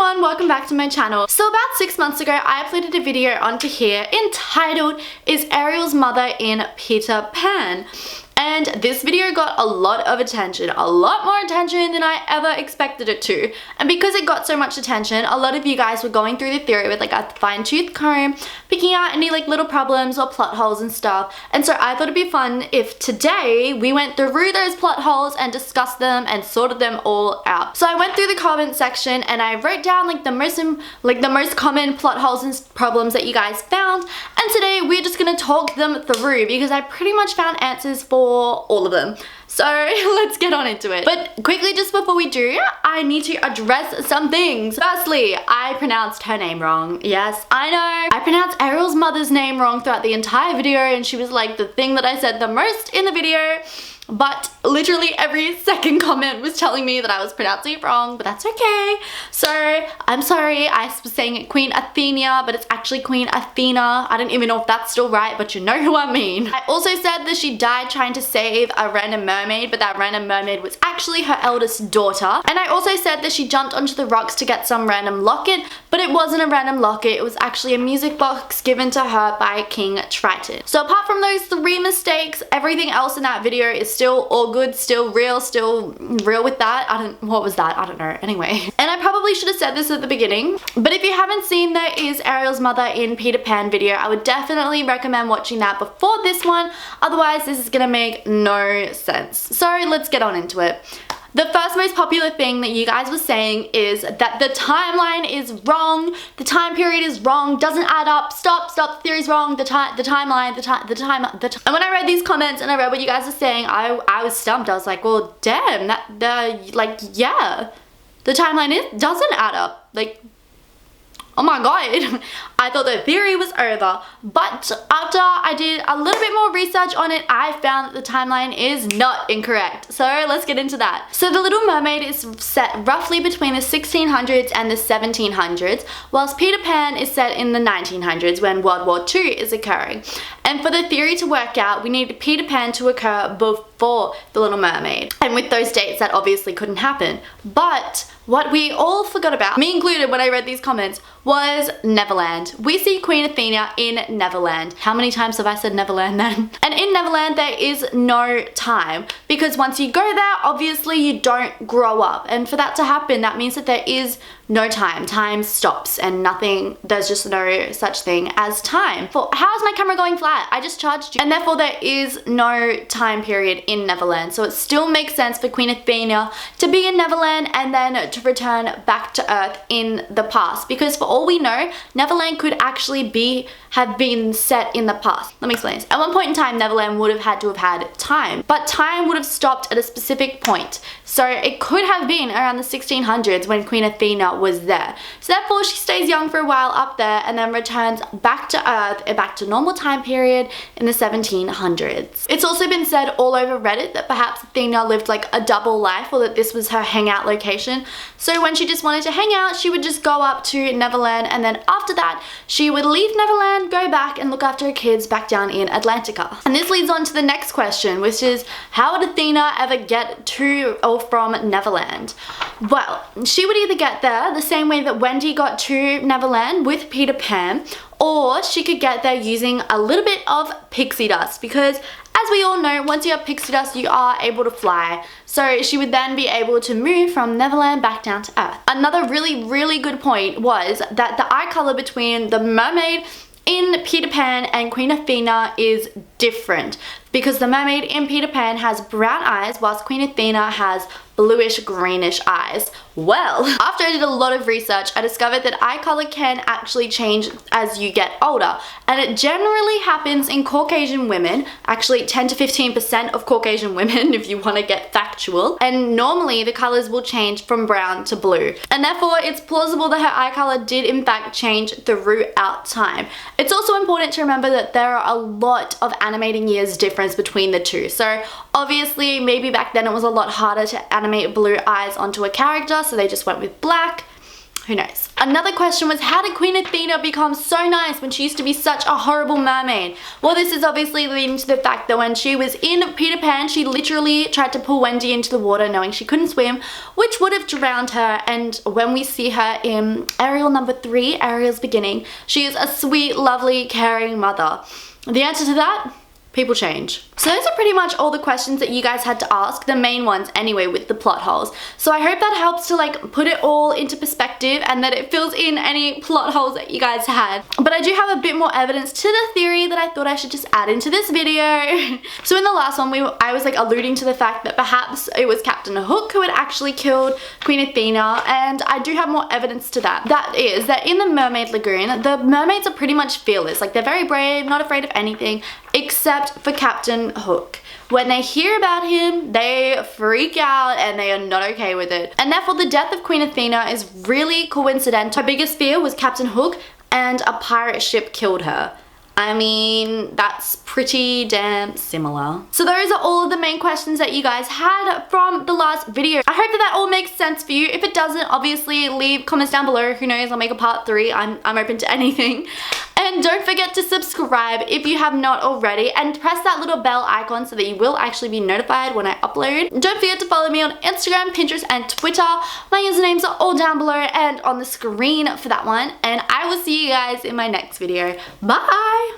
everyone, welcome back to my channel. So about 6 months ago, I uploaded a video onto here entitled, "Is Ariel's mother in Peter Pan?" And this video got a lot of attention, a lot more attention than I ever expected it to. And because it got so much attention, a lot of you guys were going through the theory with like a fine-tooth comb, picking out any like little problems or plot holes and stuff. And so I thought it'd be fun if today we went through those plot holes and discussed them and sorted them all out. So I went through the comment section and I wrote down like the most common plot holes and problems that you guys found. And today we're just gonna talk them through because I pretty much found answers for all of them. So let's get on into it. But quickly, just before we do, I need to address some things. Firstly, I pronounced her name wrong. Yes, I know. I pronounced Ariel's mother's name wrong throughout the entire video, and she was like the thing that I said the most in the video. But literally every second comment was telling me that I was pronouncing it wrong, but that's okay. So I'm sorry, I was saying it Queen Athena, but it's actually Queen Athena. I don't even know if that's still right, but you know who I mean. I also said that she died trying to save a random mermaid, but that random mermaid was actually her eldest daughter. And I also said that she jumped onto the rocks to get some random locket, but it wasn't a random locket, it was actually a music box given to her by King Triton. So apart from those 3 mistakes, everything else in that video is still all good, still real with that. What was that? I don't know. Anyway. And I probably should have said this at the beginning, but if you haven't seen the Is Ariel's Mother in Peter Pan video, I would definitely recommend watching that before this one. Otherwise, this is gonna make no sense. So let's get on into it. The first most popular thing that you guys were saying is that the timeline is wrong, the time period is wrong, doesn't add up, stop, the theory's wrong, the timeline. And when I read these comments and I read what you guys were saying, I was stumped. I was like, well, damn, yeah, the timeline doesn't add up. Like, oh my god, I thought the theory was over, but after I did a little bit more research on it, I found that the timeline is not incorrect. So let's get into that. So The Little Mermaid is set roughly between the 1600s and the 1700s, whilst Peter Pan is set in the 1900s when World War II is occurring. And for the theory to work out, we need Peter Pan to occur before The Little Mermaid. And with those dates, that obviously couldn't happen. But what we all forgot about, me included when I read these comments, was Neverland. We see Queen Athena in Neverland. How many times have I said Neverland then? And in Neverland there is no time, because once you go there, obviously you don't grow up. And for that to happen, that means that there is no time. Time stops and nothing, there's just no such thing as time. How is my camera going flat? I just charged you. And therefore there is no time period in Neverland. So it still makes sense for Queen Athena to be in Neverland and then to return back to Earth in the past. Because for all we know, Neverland could actually have been set in the past. Let me explain this. At one point in time, Neverland would have had to have had time, but time would have stopped at a specific point. So it could have been around the 1600s when Queen Athena was there. So therefore she stays young for a while up there and then returns back to Earth and back to normal time period in the 1700s. It's also been said all over Reddit that perhaps Athena lived like a double life, or that this was her hangout location. So when she just wanted to hang out, she would just go up to Neverland, and then after that she would leave Neverland, go back and look after her kids back down in Atlantica. And this leads on to the next question, which is, how would Athena ever get to or from Neverland? Well, she would either get there the same way that Wendy got to Neverland with Peter Pan, or she could get there using a little bit of pixie dust, because as we all know, once you have pixie dust, you are able to fly. So she would then be able to move from Neverland back down to Earth. Another really good point was that the eye color between the mermaid in Peter Pan and Queen Athena is different, because the mermaid in Peter Pan has brown eyes whilst Queen Athena has bluish greenish eyes. Well, after I did a lot of research, I discovered that eye color can actually change as you get older, and it generally happens in Caucasian women, actually 10 to 15% of Caucasian women if you want to get factual, and normally the colors will change from brown to blue, and therefore it's plausible that her eye color did in fact change throughout time. It's also important to remember that there are a lot of animating years difference between the two, so obviously maybe back then it was a lot harder to animate blue eyes onto a character, so they just went with black. who knows. Another question was, how did Queen Athena become so nice when she used to be such a horrible mermaid? Well, this is obviously leading to the fact that when she was in Peter Pan, she literally tried to pull Wendy into the water knowing she couldn't swim, which would have drowned her. And when we see her in Ariel number 3, Ariel's beginning, she is a sweet, lovely, caring mother. The answer to that? People change. So those are pretty much all the questions that you guys had to ask, the main ones anyway, with the plot holes. So I hope that helps to like put it all into perspective and that it fills in any plot holes that you guys had. But I do have a bit more evidence to the theory that I thought I should just add into this video. So in the last one, I was like alluding to the fact that perhaps it was Captain Hook who had actually killed Queen Athena, and I do have more evidence to that. That is that in the Mermaid Lagoon, the mermaids are pretty much fearless. Like, they're very brave, not afraid of anything, except for Captain Hook. When they hear about him, they freak out and they are not okay with it. And therefore the death of Queen Athena is really coincidental. Her biggest fear was Captain Hook, and a pirate ship killed her. I mean, that's pretty damn similar. So those are all of the main questions that you guys had from the last video. I hope that that all makes sense for you. If it doesn't, obviously leave comments down below. Who knows, I'll make a part 3. I'm open to anything. And don't forget to subscribe if you have not already, and press that little bell icon so that you will actually be notified when I upload. Don't forget to follow me on Instagram, Pinterest, and Twitter. My usernames are all down below and on the screen for that one. And I will see you guys in my next video. Bye!